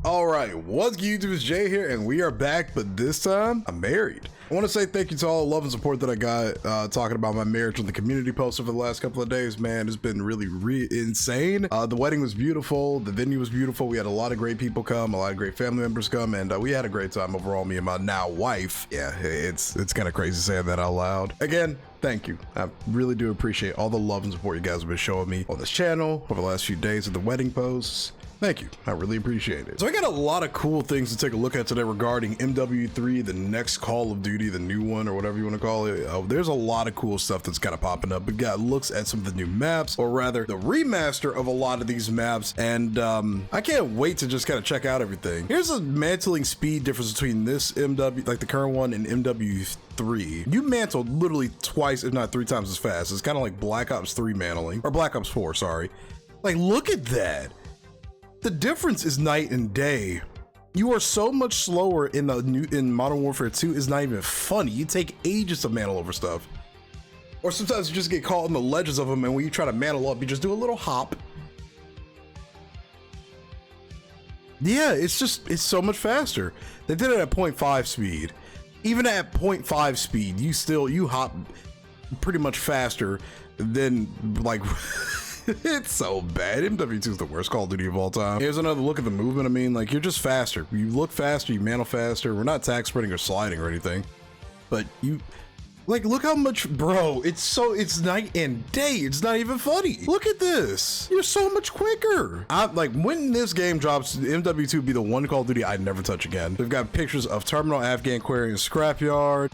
All right, what's good, YouTube? It's Jay here, and we are back, but this time I'm married. I want to say thank you to all the love and support that I got talking about my marriage on the community post over the last couple of days. Man, it's been really insane. The wedding was beautiful. The venue was beautiful. We had a lot of great people come, a lot of great family members come, and we had a great time overall, me and my now wife. Yeah, it's kind of crazy saying that out loud. Again, thank you. I really do appreciate all the love and support you guys have been showing me on this channel over the last few days of the wedding posts. Thank you. I really appreciate it. So I got a lot of cool things to take a look at today regarding MW3, the next Call of Duty, the new one, or whatever you want to call it. There's a lot of cool stuff that's kind of popping up. We got looks at some of the new maps, or rather the remaster of a lot of these maps. And I can't wait to just kind of check out everything. Here's a mantling speed difference between this MW, like the current one, and MW3. You mantle literally twice, if not three times as fast. It's kind of like Black Ops 3 mantling, or Black Ops 4, sorry. Like, look at that. The difference is night and day. You are so much slower in Modern Warfare 2 is not even funny. You take ages to mantle over stuff. Or sometimes you just get caught in the ledges of them, and when you try to mantle up, you just do a little hop. Yeah, it's so much faster. They did it at 0.5 speed. Even at 0.5 speed, you hop pretty much faster than like it's so bad. MW2 is the worst Call of Duty of all time. Here's another look at the movement. I mean, like, you're just faster. You look faster, you mantle faster. We're not tack spreading or sliding or anything, but you, like, look how much, bro, it's night and day. It's not even funny. Look at this. You're so much quicker. Like, when this game drops, MW2 would be the one Call of Duty I'd never touch again. We've got pictures of Terminal, Afghan Quarry, and Scrapyard.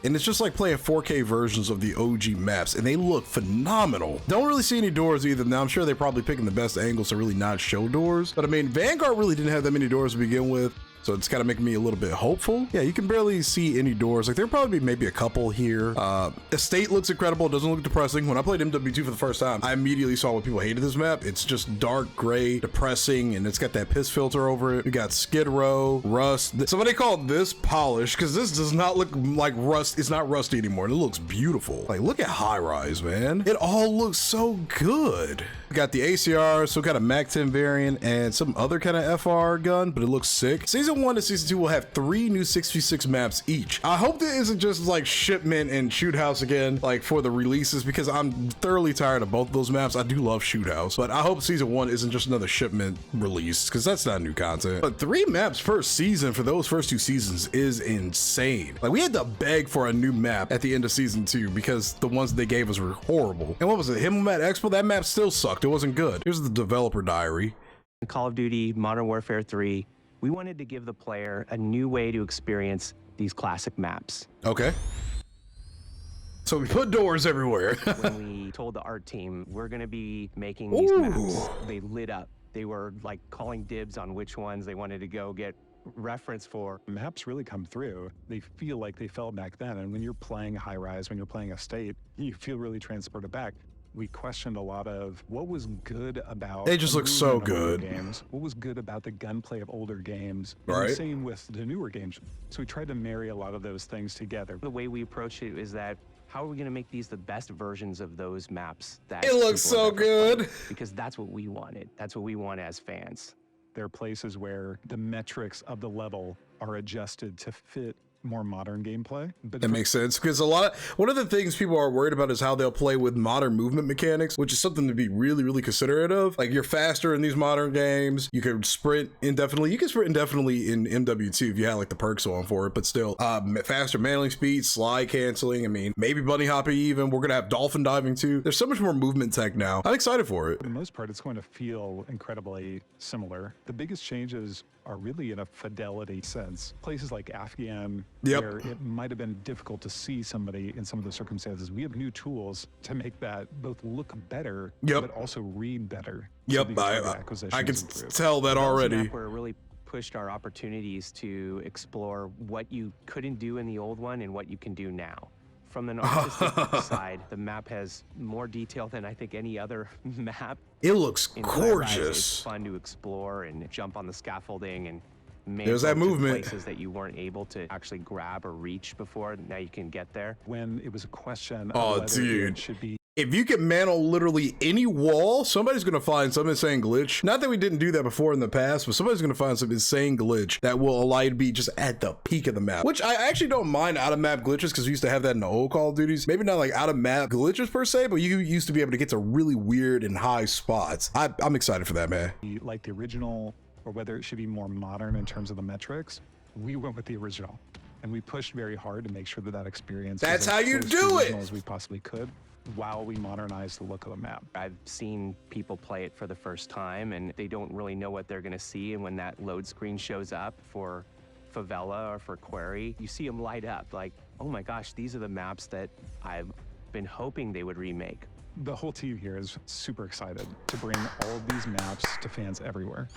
And it's just like playing 4K versions of the OG maps, and they look phenomenal. Don't really see any doors either. Now, I'm sure they're probably picking the best angles to really not show doors. But I mean, Vanguard really didn't have that many doors to begin with, so it's kind of making me a little bit hopeful. Yeah, you can barely see any doors. Like, there'll probably be maybe a couple here. Estate looks incredible. It doesn't look depressing. When I played MW2 for the first time, I immediately saw what people hated this map. It's just dark gray, depressing, and it's got that piss filter over it. We got Skid Row, Rust. Somebody called this polished because this does not look like rust. It's not rusty anymore. It looks beautiful. Like, look at High Rise, man. It all looks so good. We got the ACR, some kind of MAC-10 variant, and some other kind of FR gun, but it looks sick. Season 1 to Season 2 will have 3 new 6v6 maps each. I hope that isn't just like Shipment and Shoot House again, like for the releases, because I'm thoroughly tired of both of those maps. I do love Shoot House, but I hope Season 1 isn't just another Shipment release, because that's not new content. But 3 maps per season for those first 2 seasons is insane. Like, we had to beg for a new map at the end of Season 2 because the ones they gave us were horrible. And what was it, Himmelmat Expo? That map still sucked. It wasn't good. Here's the developer diary. Call of Duty Modern Warfare 3, we wanted to give the player a new way to experience these classic maps. Okay. So we put doors everywhere. When we told the art team we're going to be making these maps, they lit up. They were like calling dibs on which ones they wanted to go get reference for. Maps really come through. They feel like they felt back then. And when you're playing High Rise, when you're playing Estate, you feel really transported back. We questioned a lot of what was good about they just look so good games, what was good about the gunplay of older games, right? And the same with the newer games. So we tried to marry a lot of those things together. The way we approach it is that how are we going to make these the best versions of those maps that it looks so good, because that's what we wanted. That's what we want as fans. There are places where the metrics of the level are adjusted to fit more modern gameplay. But that makes sense, because one of the things people are worried about is how they'll play with modern movement mechanics, which is something to be really considerate of. Like, you're faster in these modern games. You can sprint indefinitely. You can sprint indefinitely in MW2 if you had like the perks on for it, but still faster mantling speed, slide canceling. I mean, maybe bunny hopping even. We're gonna have dolphin diving too. There's so much more movement tech now. I'm excited for it. For the most part, it's going to feel incredibly similar. The biggest changes are really in a fidelity sense. Places like Afghan, where it might have been difficult to see somebody in some of the circumstances, we have new tools to make that both look better, but also read better. Yep, I can tell that already. Where it really pushed our opportunities to explore what you couldn't do in the old one and what you can do now. From an artistic side, the map has more detail than I think any other map. It looks gorgeous. It's fun to explore and jump on the scaffolding and there's that movement. Places that you weren't able to actually grab or reach before. Now you can get there. When it was a question of whether it should be If you can mantle literally any wall, somebody's going to find some insane glitch. Not that we didn't do that before in the past, but somebody's going to find some insane glitch that will allow you to be just at the peak of the map, which I actually don't mind out of map glitches because we used to have that in the old Call of Duties. Maybe not like out of map glitches per se, but you used to be able to get to really weird and high spots. I'm excited for that, man. Like the original, or whether it should be more modern in terms of the metrics, we went with the original. And we pushed very hard to make sure that that experience That's was how as you close do to the it! original as we possibly could, while we modernized the look of the map. I've seen people play it for the first time and they don't really know what they're gonna see, and when that load screen shows up for Favela or for Quarry, you see them light up like, oh my gosh, these are the maps that I've been hoping they would remake. The whole team here is super excited to bring all of these maps to fans everywhere.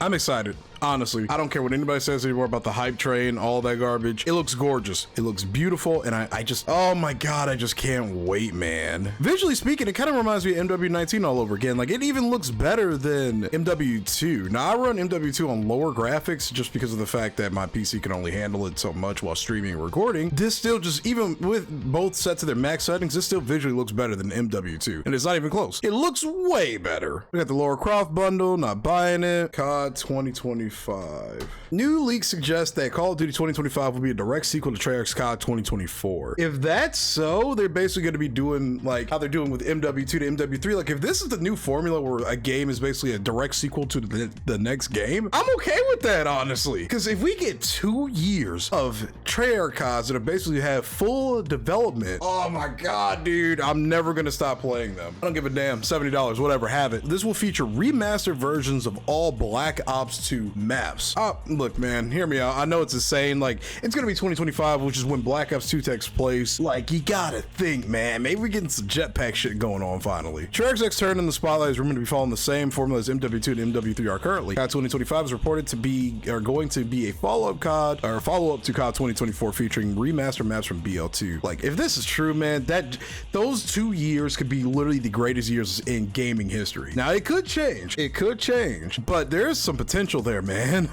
I'm excited, honestly. I don't care what anybody says anymore about the hype train, all that garbage. It looks gorgeous. It looks beautiful, and I just, oh my God, I just can't wait, man. Visually speaking, it kind of reminds me of MW19 all over again. Like, it even looks better than MW2. Now, I run MW2 on lower graphics just because of the fact that my PC can only handle it so much while streaming and recording. This still just, even with both sets of their max settings, this still visually looks better than MW2, and it's not even close. It looks way better. We got the Lara Croft bundle, not buying it. COD 2025. New leaks suggest that Call of Duty 2025 will be a direct sequel to Treyarch's COD 2024. If that's so, they're basically going to be doing like how they're doing with MW2 to MW3. Like if this is the new formula where a game is basically a direct sequel to the next game, I'm okay with that, honestly. Because if we get 2 years of Treyarch CODs that basically have full development, oh my God, dude, I'm never going to stop playing them. I don't give a damn. $70, whatever, have it. This will feature remastered versions of all Black Ops 2 maps. Look, man, hear me out. I know it's insane. Like, it's gonna be 2025, which is when Black Ops 2 takes place. Like, you gotta think, man, maybe we're getting some jetpack shit going on finally. Treyarch's next turn in the spotlight is rumored to be following the same formula as MW2 and MW3 are currently. COD 2025 is reported to be, going to be a follow-up COD, or follow-up to COD 2024 featuring remastered maps from BL2. Like, if this is true, man, those 2 years could be literally the greatest years in gaming history. Now, it could change. It could change, but there's some potential there, man.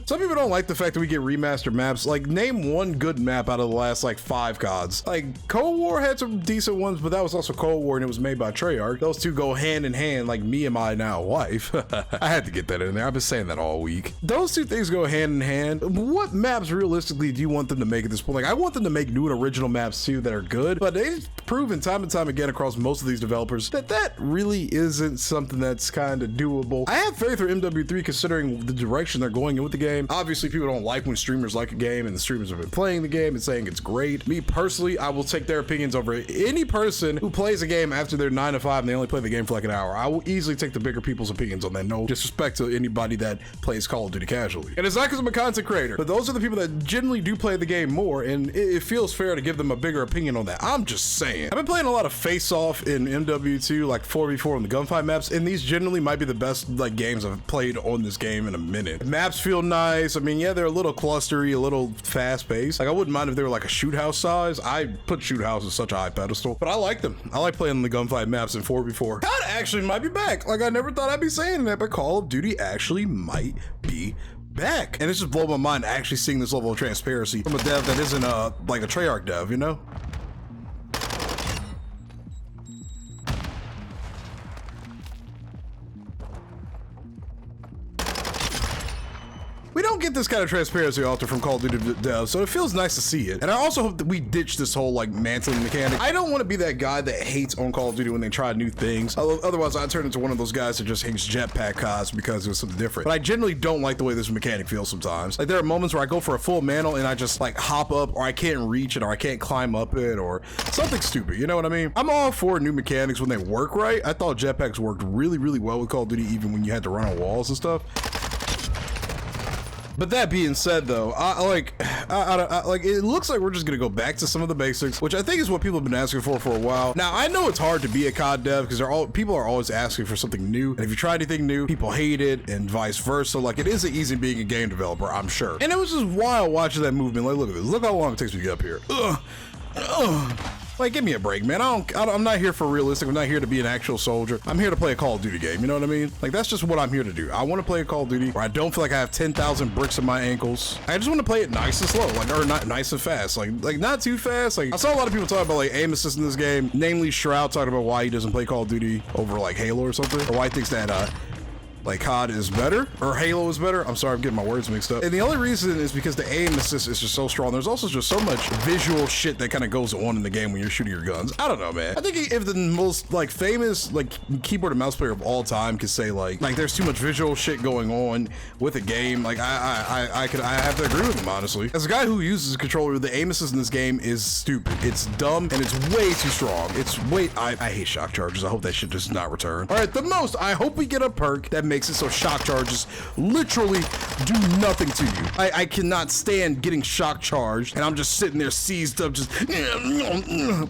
Some people don't like the fact that we get remastered maps. Like, name one good map out of the last like 5 CODs. Like, Cold War had some decent ones, but that was also Cold War and it was made by Treyarch. Those two go hand in hand, like me and my now wife. I had to get that in there. I've been saying that all week. Those two things go hand in hand. What maps realistically do you want them to make at this point? Like, I want them to make new and original maps too that are good, but they've proven time and time again across most of these developers that really isn't something that's kind of doable. I have faith for MW3 considering the direction they're going in with the game. Obviously, people don't like when streamers like a game and the streamers have been playing the game and saying it's great. Me personally, I will take their opinions over any person who plays a game after they're 9 to 5 and they only play the game for like an hour. I will easily take the bigger people's opinions on that. No disrespect to anybody that plays Call of Duty casually. And it's not because I'm a content creator, but those are the people that generally do play the game more, and it feels fair to give them a bigger opinion on that. I'm just saying. I've been playing a lot of Face Off in MW2, like 4v4 on the gunfight maps, and these generally might be the best like games I've played on this game in a minute. Maps feel nice. I mean, yeah, they're a little clustery, a little fast paced. Like, I wouldn't mind if they were like a shoot house size. I put shoot house as such a high pedestal, but I like them. I like playing the gunfight maps in 4v4. COD actually might be back. Like, I never thought I'd be saying that, but Call of Duty actually might be back. And it's just blown my mind actually seeing this level of transparency from a dev that isn't like a Treyarch dev, you know? We don't get this kind of transparency often from Call of Duty devs, so it feels nice to see it. And I also hope that we ditch this whole like mantling mechanic. I don't want to be that guy that hates on Call of Duty when they try new things. Otherwise, I'd turn into one of those guys that just hates jetpack CODs because it was something different. But I generally don't like the way this mechanic feels sometimes. Like, there are moments where I go for a full mantle and I just like hop up, or I can't reach it, or I can't climb up it, or something stupid. You know what I mean? I'm all for new mechanics when they work right. I thought jetpacks worked really, really well with Call of Duty, even when you had to run on walls and stuff. But that being said, though, like it looks like we're just gonna go back to some of the basics, which I think is what people have been asking for a while. Now, I know it's hard to be a COD dev because people are always asking for something new, and if you try anything new, people hate it, and vice versa. Like, it isn't easy being a game developer, I'm sure. And it was just wild watching that movement. Like, look at this. Look how long it takes me to get up here. Like, give me a break, man. I'm not here for realistic. I'm not here to be an actual soldier. I'm here to play a Call of Duty game. You know what I mean? Like, that's just what I'm here to do. I want to play a Call of Duty where I don't feel like I have 10,000 bricks in my ankles. I just want to play it nice and slow, like, or not nice and fast. Like not too fast. Like, I saw a lot of people talk about like aim assist in this game, namely Shroud talking about why he doesn't play Call of Duty over like Halo or something, or why he thinks that like COD is better or Halo is better. I'm sorry, I'm getting my words mixed up. And the only reason is because the aim assist is just so strong. There's also just so much visual shit that kind of goes on in the game when you're shooting your guns. I don't know, man. I think if the most like famous like keyboard and mouse player of all time could say like there's too much visual shit going on with a game, like I have to agree with him, honestly. As a guy who uses a controller, the aim assist in this game is stupid. It's dumb and it's way too strong. I hate shock charges. I hope that shit does not return. All right, the most, I hope we get a perk that makes it so shock charges literally do nothing to you. I cannot stand getting shock charged and I'm just sitting there seized up, just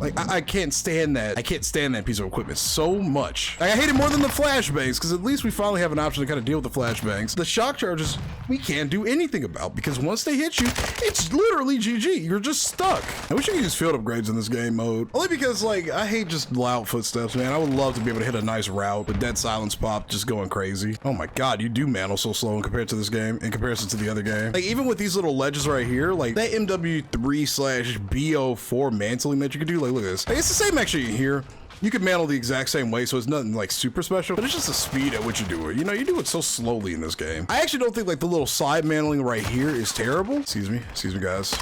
like I can't stand that. I can't stand that piece of equipment so much. Like, I hate it more than the flashbangs, because at least we finally have an option to kind of deal with the flashbangs. The shock charges we can't do anything about, because once they hit you, it's literally GG. You're just stuck. I wish you could use field upgrades in this game mode, only because like I hate just loud footsteps, man. I would love to be able to hit a nice route with dead silence pop just going crazy. Oh my god, you do mantle so slow in compared to this game, in comparison to the other game. Like, even with these little ledges right here, like that MW3/BO4 mantling that you can do, like, look at this. Like, it's the same actually here. You can mantle the exact same way, so it's nothing like super special, but it's just the speed at which you do it. You know, you do it so slowly in this game. I actually don't think like the little side mantling right here is terrible. Excuse me guys.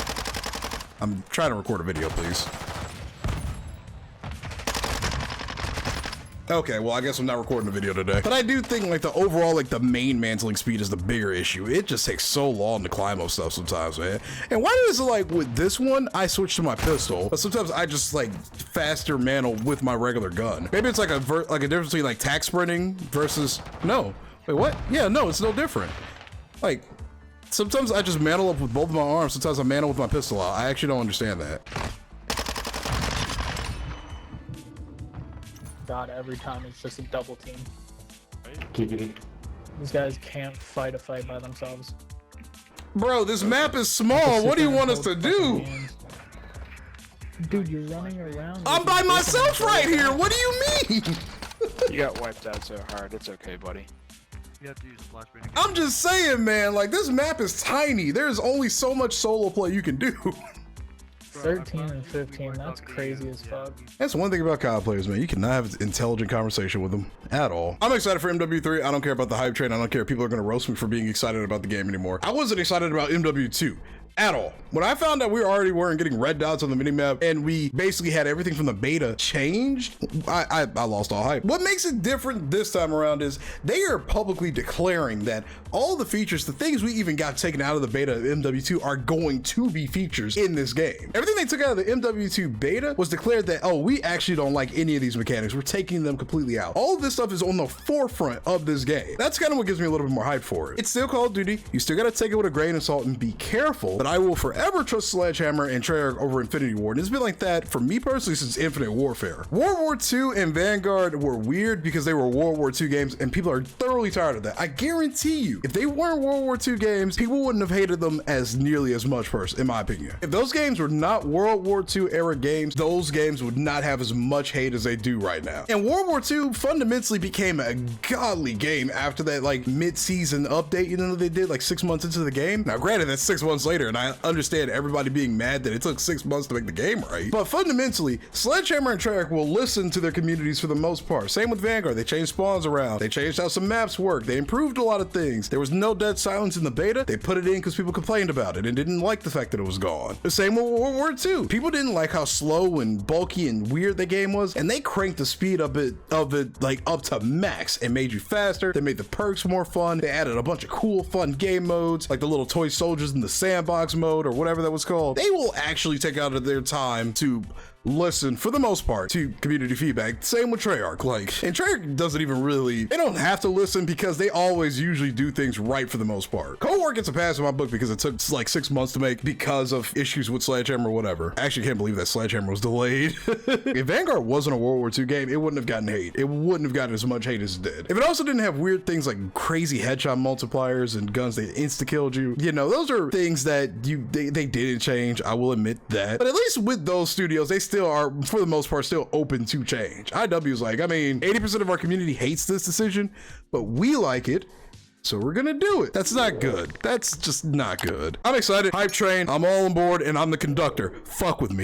I'm trying to record a video, please. Okay, well, I guess I'm not recording a video today. But I do think like the overall, like the main mantling speed is the bigger issue. It just takes so long to climb up stuff sometimes, man. And why does it like with this one, I switch to my pistol, but sometimes I just like faster mantle with my regular gun. Maybe it's like a difference between like tack sprinting versus, no, wait, what? Yeah, no, it's no different. Like, sometimes I just mantle up with both of my arms. Sometimes I mantle with my pistol out. I actually don't understand that. God, every time it's just a double team. These guys can't fight a fight by themselves. Bro, this map is small. What do you want us to do? Dude, you're running around. I'm by myself right here. What do you mean? You got wiped out so hard. It's okay, buddy. You have to use a flashbang. I'm just saying, man, like this map is tiny. There's only so much solo play you can do. 13 and 15, that's crazy as fuck. That's one thing about COD players, man. You cannot have an intelligent conversation with them at all. I'm excited for MW3. I don't care about the hype train. I don't care if people are going to roast me for being excited about the game anymore. I wasn't excited about MW2 at all. When I found out we already weren't getting red dots on the minimap and we basically had everything from the beta changed, I lost all hype. What makes it different this time around is they are publicly declaring that all the features, the things we even got taken out of the beta of MW2 are going to be features in this game. Everything they took out of the MW2 beta was declared that, oh, we actually don't like any of these mechanics. We're taking them completely out. All of this stuff is on the forefront of this game. That's kind of what gives me a little bit more hype for it. It's still Call of Duty. You still got to take it with a grain of salt and be careful, but I will forever trust Sledgehammer and Treyarch over Infinity Ward. And it's been like that for me personally since Infinite Warfare. World War II and Vanguard were weird because they were World War II games and people are thoroughly tired of that. I guarantee you, if they weren't World War II games, people wouldn't have hated them as nearly as much, in my opinion. If those games were not World War II era games, those games would not have as much hate as they do right now. And World War II fundamentally became a godly game after that like mid-season update, you know, they did like 6 months into the game. Now granted, that's 6 months later and I understand everybody being mad that it took 6 months to make the game right, but fundamentally Sledgehammer and Treyarch will listen to their communities for the most part. Same with Vanguard. They changed spawns around, they changed how some maps work, they improved a lot of things. There was no dead silence in the beta. They put it in because people complained about it and didn't like the fact that it was gone. The same with World War II. People didn't like how slow and bulky and weird the game was, and they cranked the speed of it like up to max and made you faster. They made the perks more fun. They added a bunch of cool fun game modes like the little toy soldiers in the sandbox mode or whatever that was called. They will actually take out of their time to listen for the most part to community feedback. Same with Treyarch, like, and Treyarch doesn't even really, they don't have to listen because they always usually do things right for the most part. Cold War gets a pass in my book because it took like 6 months to make because of issues with Sledgehammer or whatever. I actually can't believe that Sledgehammer was delayed. If Vanguard wasn't a World War II game, it wouldn't have gotten hate. It wouldn't have gotten as much hate as it did. If it also didn't have weird things like crazy headshot multipliers and guns that insta-killed you, you know, those are things that they didn't change. I will admit that. But at least with those studios, they still still are, for the most part, still open to change. IW is like, I mean, 80% of our community hates this decision, but we like it, so we're gonna do it. That's not good. That's just not good. I'm excited. Hype train. I'm all on board, and I'm the conductor. Fuck with me.